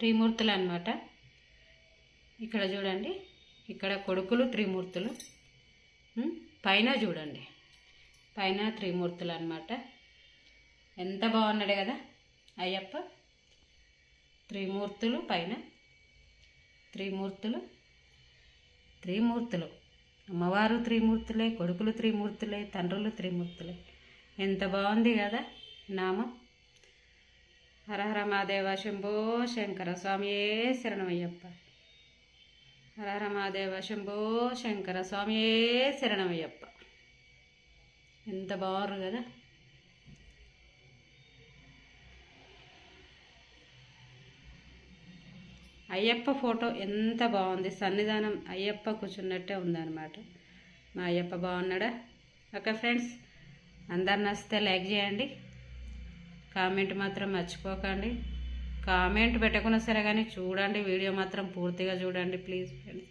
త్రిమూర్తులు అన్నమాట. ఇక్కడ చూడండి, ఇక్కడ కొడుకులు త్రిమూర్తులు, పైన చూడండి, పైన త్రిమూర్తులు అన్నమాట. ఎంత బాగున్నాడు కదా అయ్యప్ప. త్రిమూర్తులు పైన, త్రిమూర్తులు, త్రిమూర్తులు, అమ్మవారు త్రిమూర్తులే, కొడుకులు త్రిమూర్తులే, తండ్రులు త్రిమూర్తులే. ఎంత బాగుంది కదా నామం. హర హర మహాదేవ శంభో శంకర స్వామియే శరణమయ్యప్ప. హర హర మహాదేవ శంభో శంకర స్వామియే శరణమయ్యప్ప. ఎంత బాగుంది కదా. అయ్యప్ప ఫోటో ఎంత బాగుంది. సన్నిధానం అయ్యప్ప కూర్చున్నట్టే ఉందన్నమాట. మా అయ్యప్ప బాగున్నాడా? ఓకే ఫ్రెండ్స్, అందరు నచ్చితే లైక్ చేయండి, కామెంట్ మాత్రం మర్చిపోకండి. కామెంట్ పెట్టకుండా సరే కానీ చూడండి, వీడియో మాత్రం పూర్తిగా చూడండి ప్లీజ్ ఫ్రెండ్స్.